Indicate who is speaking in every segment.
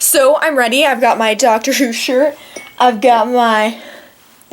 Speaker 1: So I'm ready. I've got my Doctor Who shirt. I've got my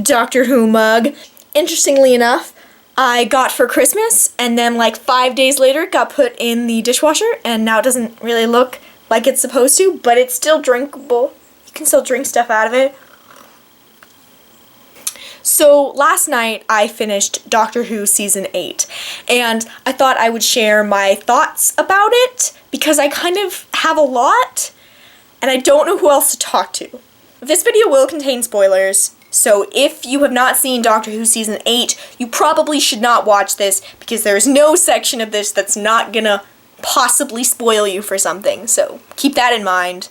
Speaker 1: Doctor Who mug. Interestingly enough, I got for Christmas, and then like 5 days later it got put in the dishwasher, and now it doesn't really look like it's supposed to, but it's still drinkable. You can still drink stuff out of it. So last night I finished Doctor Who Season 8, and I thought I would share my thoughts about it, because I kind of have a lot, and I don't know who else to talk to. This video will contain spoilers, so if you have not seen Doctor Who Season 8, you probably should not watch this, because there's no section of this that's not gonna possibly spoil you for something, so keep that in mind.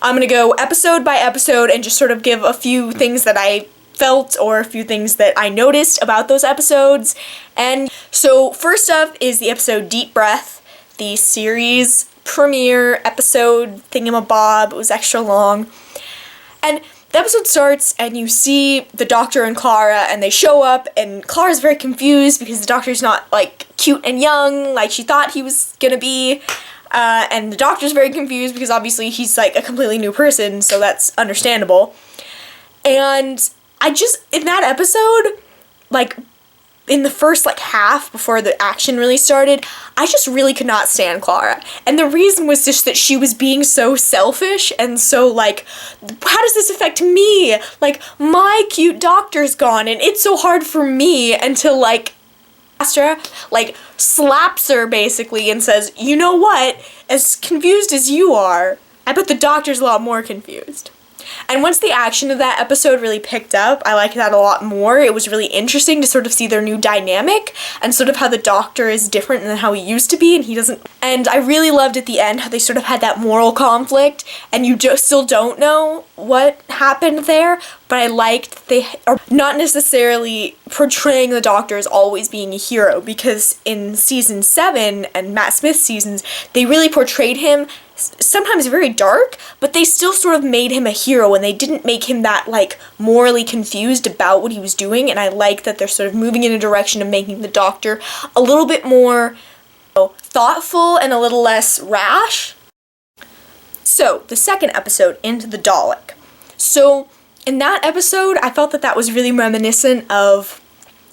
Speaker 1: I'm gonna go episode by episode and just sort of give a few things that I felt or a few things that I noticed about those episodes. And so first up is the episode Deep Breath, the series premiere episode thingamabob. It was extra long. And the episode starts and you see the Doctor and Clara, and they show up, and Clara's very confused because the Doctor's not like cute and young like she thought he was gonna be. And the Doctor's very confused because obviously he's like a completely new person, so that's understandable. And in that episode, like, in the first, like, half before the action really started, I just really could not stand Clara. And the reason was just that she was being so selfish and so, like, how does this affect me? Like, my cute Doctor's gone, and it's so hard for me, until, like, Astra, like, slaps her, basically, and says, you know what? As confused as you are, I bet the Doctor's a lot more confused. And once the action of that episode really picked up, I liked that a lot more. It was really interesting to sort of see their new dynamic and sort of how the Doctor is different than how he used to be, and he doesn't. And I really loved at the end how they sort of had that moral conflict, and you just still don't know what happened there, but I liked they are not necessarily portraying the Doctor as always being a hero, because in season 7 and Matt Smith's seasons, they really portrayed him sometimes very dark, but they still sort of made him a hero, and they didn't make him that, like, morally confused about what he was doing, and I like that they're sort of moving in a direction of making the Doctor a little bit more thoughtful and a little less rash. So, the second episode, Into the Dalek. So, in that episode, I felt that that was really reminiscent of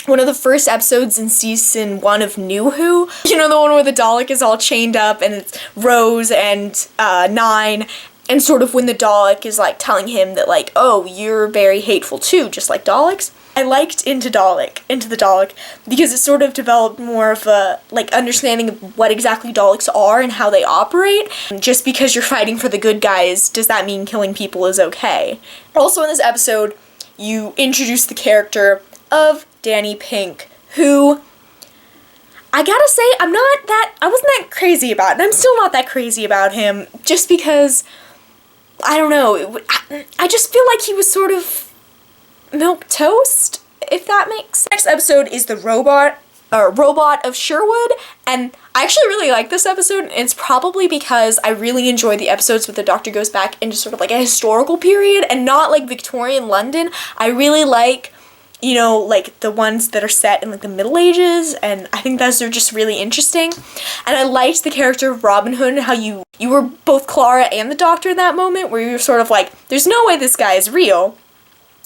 Speaker 1: one of the first episodes in season 1 of New Who. You know, the one where the Dalek is all chained up, and it's Rose and 9, and sort of when the Dalek is, like, telling him that, like, oh, you're very hateful too, just like Daleks. I liked Into the Dalek, because it sort of developed more of a, like, understanding of what exactly Daleks are and how they operate. Just because you're fighting for the good guys, does that mean killing people is okay? Also in this episode, you introduce the character of Danny Pink, who, I gotta say, I wasn't that crazy about, and I'm still not that crazy about him, just because, I don't know, I just feel like he was sort of milquetoast, if that makes sense. Next episode is the Robot of Sherwood, and I actually really like this episode, and it's probably because I really enjoy the episodes where the Doctor goes back into sort of like a historical period, and not like Victorian London. I really like, you know, like the ones that are set in like the Middle Ages, and I think those are just really interesting. And I liked the character of Robin Hood and how you were both Clara and the Doctor in that moment, where you were sort of like, there's no way this guy is real,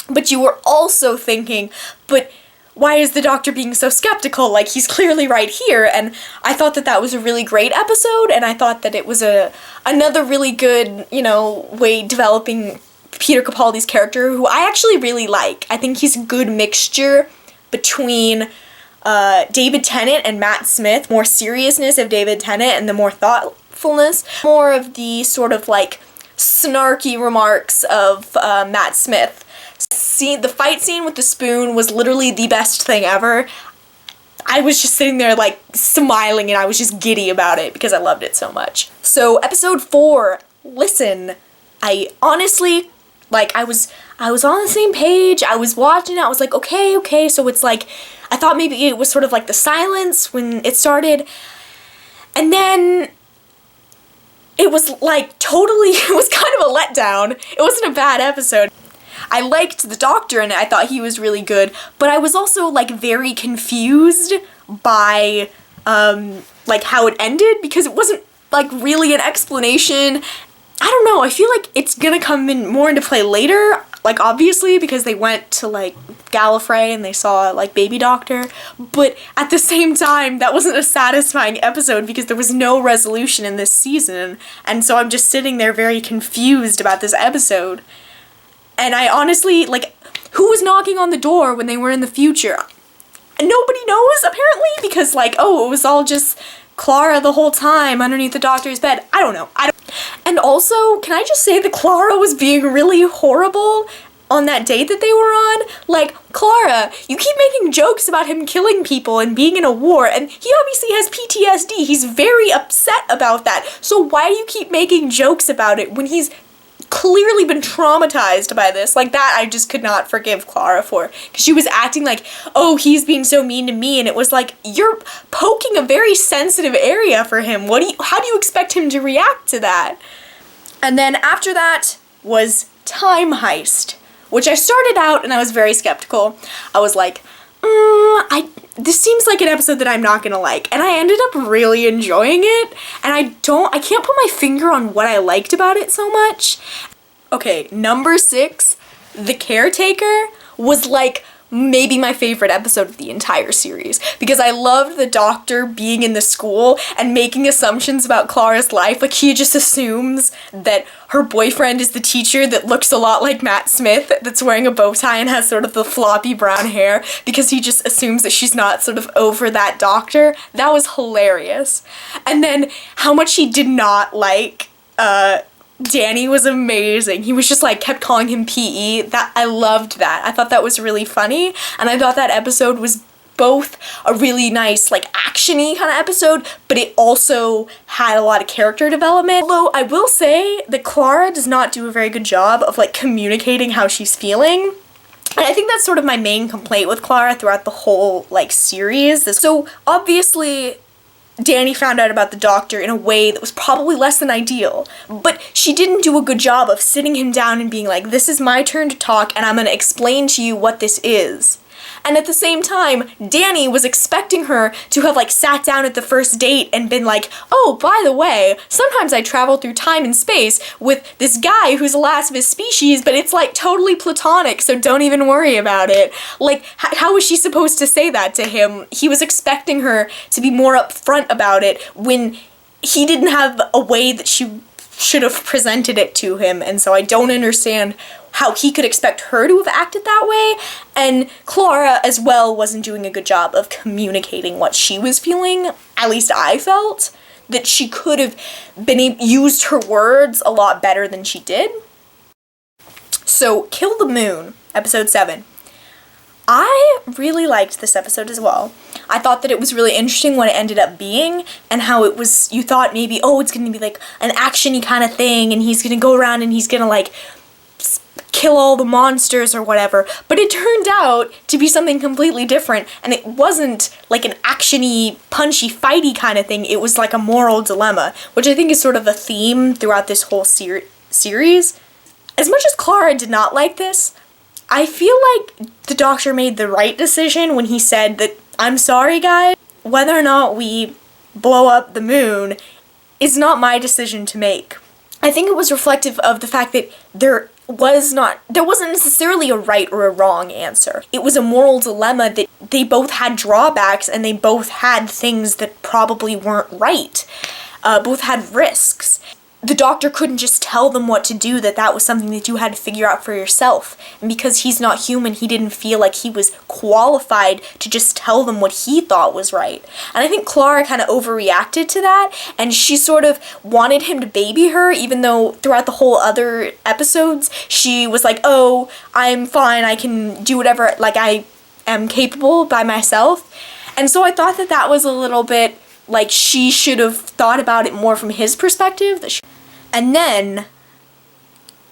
Speaker 1: but you were also thinking, but why is the Doctor being so skeptical? Like, he's clearly right here. And I thought that that was a really great episode, and I thought that it was another really good, you know, way developing Peter Capaldi's character, who I actually really like. I think he's a good mixture between David Tennant and Matt Smith, more seriousness of David Tennant and the more thoughtfulness, more of the sort of like snarky remarks of Matt Smith. The fight scene with the spoon was literally the best thing ever. I was just sitting there like smiling, and I was just giddy about it because I loved it so much. So episode 4, Listen. I honestly, like, I was on the same page. I was watching it. I was like, okay, so it's like, I thought maybe it was sort of like the silence when it started. And then it was like totally, it was kind of a letdown. It wasn't a bad episode. I liked the Doctor in it. I thought he was really good. But I was also like very confused by like how it ended, because it wasn't like really an explanation. I don't know, I feel like it's gonna come in more into play later, like obviously because they went to like Gallifrey and they saw like Baby Doctor, but at the same time that wasn't a satisfying episode because there was no resolution in this season, and so I'm just sitting there very confused about this episode. And I honestly, like, who was knocking on the door when they were in the future? Nobody knows, apparently, because, like, oh, it was all just Clara the whole time underneath the Doctor's bed. I don't know. And also, can I just say that Clara was being really horrible on that date that they were on? Like, Clara, you keep making jokes about him killing people and being in a war, and he obviously has PTSD. He's very upset about that. So why do you keep making jokes about it when he's clearly been traumatized by this? Like, that I just could not forgive Clara for, because she was acting like, oh, he's being so mean to me, and it was like, you're poking a very sensitive area for him. How do you expect him to react to that? And then after that was Time Heist, which I started out and I was very skeptical. I was like, this seems like an episode that I'm not gonna like, and I ended up really enjoying it, and I can't put my finger on what I liked about it so much. Okay, number 6, The Caretaker, was like maybe my favorite episode of the entire series, because I loved the Doctor being in the school and making assumptions about Clara's life. Like, he just assumes that her boyfriend is the teacher that looks a lot like Matt Smith, that's wearing a bow tie and has sort of the floppy brown hair, because he just assumes that she's not sort of over that Doctor. That was hilarious. And then how much he did not like Danny was amazing. He was just like, kept calling him PE. I loved that. I thought that was really funny, and I thought that episode was both a really nice, like, action-y kind of episode, but it also had a lot of character development. Although I will say that Clara does not do a very good job of, like, communicating how she's feeling. And I think that's sort of my main complaint with Clara throughout the whole, like, series. So obviously Danny found out about the Doctor in a way that was probably less than ideal, but she didn't do a good job of sitting him down and being like, this is my turn to talk and I'm gonna explain to you what this is. And at the same time, Danny was expecting her to have, like, sat down at the first date and been like, oh, by the way, sometimes I travel through time and space with this guy who's the last of his species, but it's, like, totally platonic, so don't even worry about it. Like, how was she supposed to say that to him? He was expecting her to be more upfront about it when he didn't have a way that she should have presented it to him, and so I don't understand how he could expect her to have acted that way. And Clara as well wasn't doing a good job of communicating what she was feeling. At least I felt that she could have used her words a lot better than she did. So, Kill the Moon, episode 7. I really liked this episode as well. I thought that it was really interesting what it ended up being, and how it was, you thought maybe, oh, it's gonna be like an action-y kind of thing, and he's gonna go around and he's gonna, like, kill all the monsters or whatever, but it turned out to be something completely different, and it wasn't like an action-y, punchy, fighty kind of thing. It was like a moral dilemma, which I think is sort of a theme throughout this whole series. As much as Clara did not like this, I feel like the Doctor made the right decision when he said that, I'm sorry guys, whether or not we blow up the moon is not my decision to make. I think it was reflective of the fact that there wasn't necessarily a right or a wrong answer. It was a moral dilemma that they both had drawbacks and they both had things that probably weren't right. Both had risks. The Doctor couldn't just tell them what to do, that was something that you had to figure out for yourself. And because he's not human, he didn't feel like he was qualified to just tell them what he thought was right. And I think Clara kind of overreacted to that, and she sort of wanted him to baby her, even though throughout the whole other episodes, she was like, oh, I'm fine, I can do whatever, like, I am capable by myself. And so I thought that was a little bit like she should have thought about it more from his perspective. And then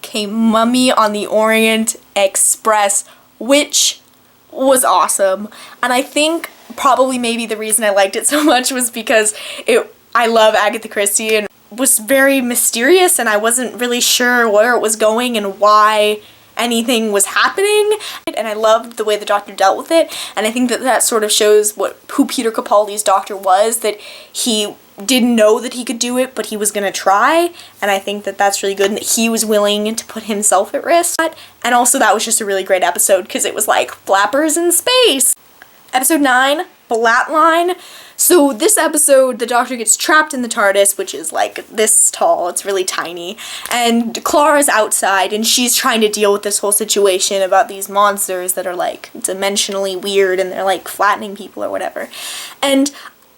Speaker 1: came Mummy on the Orient Express, which was awesome. And I think probably maybe the reason I liked it so much was because I love Agatha Christie, and it was very mysterious, and I wasn't really sure where it was going and why anything was happening, and I loved the way the Doctor dealt with it, and I think that sort of shows who Peter Capaldi's Doctor was, that he didn't know that he could do it, but he was gonna try, and I think that that's really good, and that he was willing to put himself at risk. And also that was just a really great episode, because it was like flappers in space. Episode 9, Flatline. So this episode, the Doctor gets trapped in the TARDIS, which is like this tall, it's really tiny, and Clara's outside, and she's trying to deal with this whole situation about these monsters that are like dimensionally weird, and they're like flattening people or whatever. And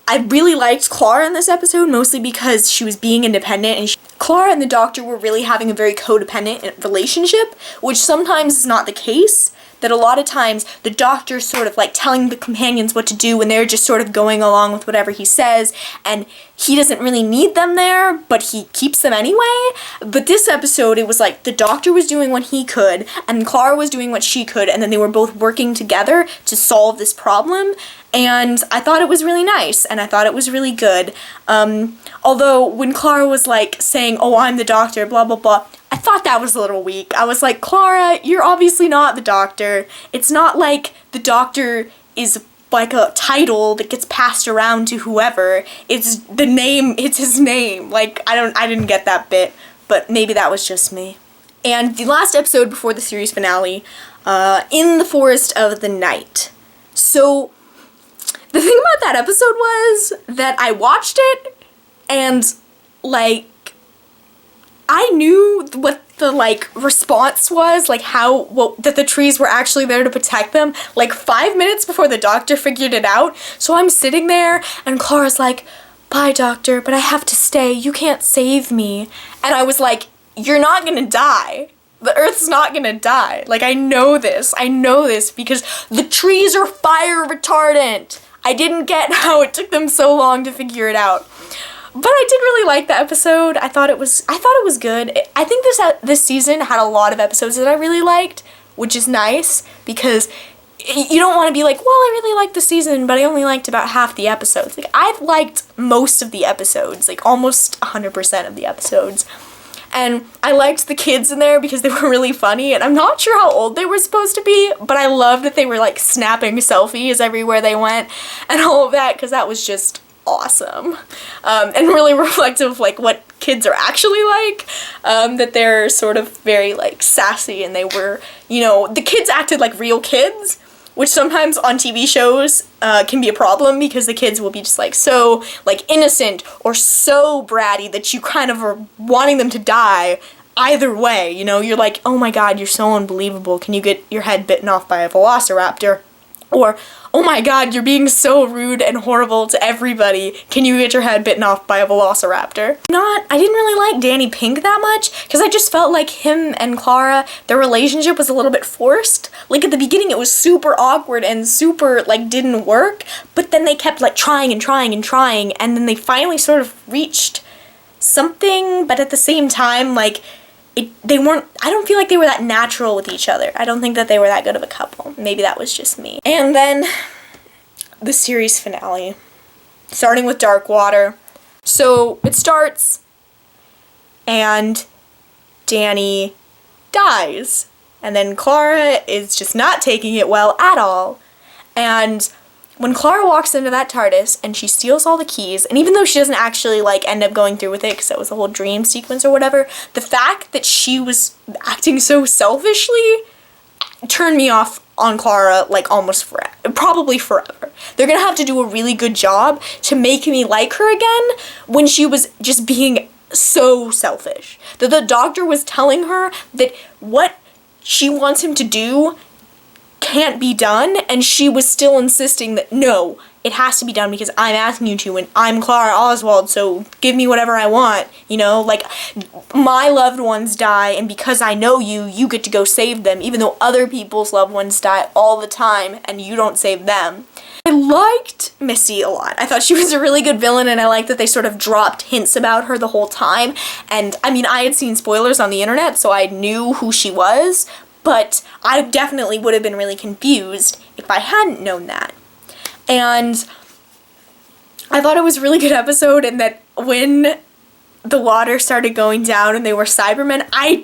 Speaker 1: I really liked Clara in this episode, mostly because she was being independent, and Clara and the Doctor were really having a very codependent relationship, which sometimes is not the case. That a lot of times the Doctor's sort of like telling the companions what to do, and they're just sort of going along with whatever he says, and he doesn't really need them there, but he keeps them anyway. But this episode, it was like the Doctor was doing what he could, and Clara was doing what she could, and then they were both working together to solve this problem. And I thought it was really nice, and I thought it was really good. Although when Clara was like saying, "Oh, I'm the Doctor," blah blah blah, I thought that was a little weak. I was like, Clara, you're obviously not the Doctor. It's not like the Doctor is like a title that gets passed around to whoever. It's the name, it's his name. Like, I didn't get that bit, but maybe that was just me. And the last episode before the series finale, In the Forest of the Night. So, the thing about that episode was that I watched it, and, like, I knew what the, like, response was, like, that the trees were actually there to protect them, like, 5 minutes before the Doctor figured it out. So I'm sitting there, and Clara's like, "Bye, Doctor, but I have to stay. You can't save me." And I was like, you're not gonna die. The Earth's not gonna die. Like, I know this because the trees are fire retardant. I didn't get how it took them so long to figure it out. But I did really like the episode. I thought it was good. I think this season had a lot of episodes that I really liked, which is nice, because you don't want to be like, well, I really liked the season, but I only liked about half the episodes. Like, I've liked most of the episodes, like almost 100% of the episodes. And I liked the kids in there because they were really funny, and I'm not sure how old they were supposed to be, but I love that they were like snapping selfies everywhere they went and all of that, because that was just awesome. And really reflective of like what kids are actually like, that they're sort of very like sassy, and they were, the kids acted like real kids, which sometimes on TV shows can be a problem, because the kids will be just like so like innocent or so bratty that you kind of are wanting them to die either way. You're like, oh my god, you're so unbelievable, can you get your head bitten off by a velociraptor? Or, oh my god, you're being so rude and horrible to everybody, can you get your head bitten off by a velociraptor? I didn't really like Danny Pink that much, because I just felt like him and Clara, their relationship was a little bit forced. Like, at the beginning it was super awkward and super, like, didn't work, but then they kept, like, trying and trying and trying, and then they finally sort of reached something, but at the same time, like, I don't feel like they were that natural with each other. I don't think that they were that good of a couple. Maybe that was just me. And then the series finale, starting with Dark Water. So it starts, and Danny dies. And then Clara is just not taking it well at all. And when Clara walks into that TARDIS and she steals all the keys, and even though she doesn't actually like end up going through with it because it was a whole dream sequence or whatever, the fact that she was acting so selfishly turned me off on Clara like almost forever, probably forever. They're gonna have to do a really good job to make me like her again when she was just being so selfish. That the Doctor was telling her that what she wants him to do can't be done, and she was still insisting that no, it has to be done because I'm asking you to, and I'm Clara Oswald, so give me whatever I want, like, my loved ones die, and because I know you, you get to go save them, even though other people's loved ones die all the time, and you don't save them. I liked Missy a lot. I thought she was a really good villain, and I liked that they sort of dropped hints about her the whole time, and, I mean, I had seen spoilers on the internet, so I knew who she was, but I definitely would have been really confused if I hadn't known that. And I thought it was a really good episode, and that when the water started going down and they were Cybermen, I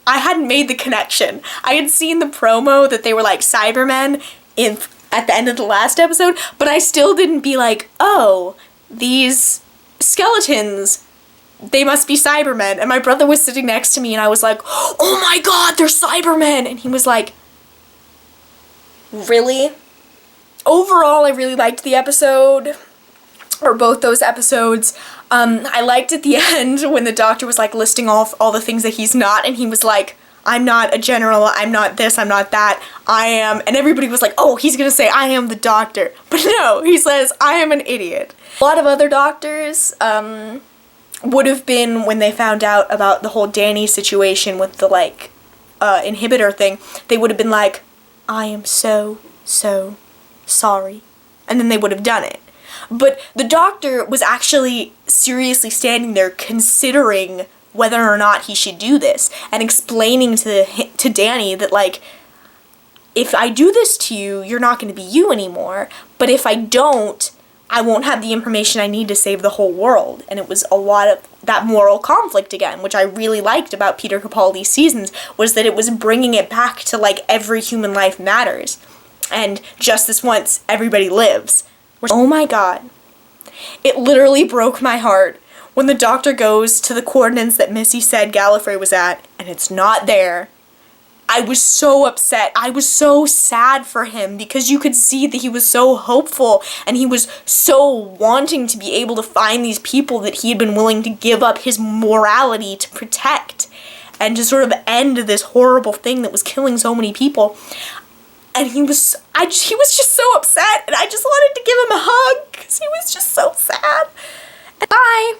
Speaker 1: hadn't made the connection. I had seen the promo that they were like Cybermen at the end of the last episode, but I still didn't be like, oh, these skeletons, they must be Cybermen. And my brother was sitting next to me and I was like, oh my god, they're Cybermen! And he was like, really? Overall, I really liked the episode, or both those episodes. I liked at the end when the doctor was like listing off all the things that he's not, and he was like, I'm not a general, I'm not this, I'm not that, I am, and everybody was like, oh, he's gonna say, I am the doctor. But no, he says, I am an idiot. A lot of other doctors, would have been, when they found out about the whole Danny situation with the, like, inhibitor thing, they would have been like, I am so sorry. And then they would have done it. But the doctor was actually seriously standing there considering whether or not he should do this, and explaining to Danny that, like, if I do this to you, you're not going to be you anymore, but if I don't, I won't have the information I need to save the whole world. And it was a lot of that moral conflict again, which I really liked about Peter Capaldi's seasons, was that it was bringing it back to, like, every human life matters. And just this once, everybody lives. Oh my god. It literally broke my heart when the doctor goes to the coordinates that Missy said Gallifrey was at, and it's not there. I was so upset. I was so sad for him, because you could see that he was so hopeful and he was so wanting to be able to find these people that he had been willing to give up his morality to protect and to sort of end this horrible thing that was killing so many people. And he was just so upset, and I just wanted to give him a hug because he was just so sad. Bye!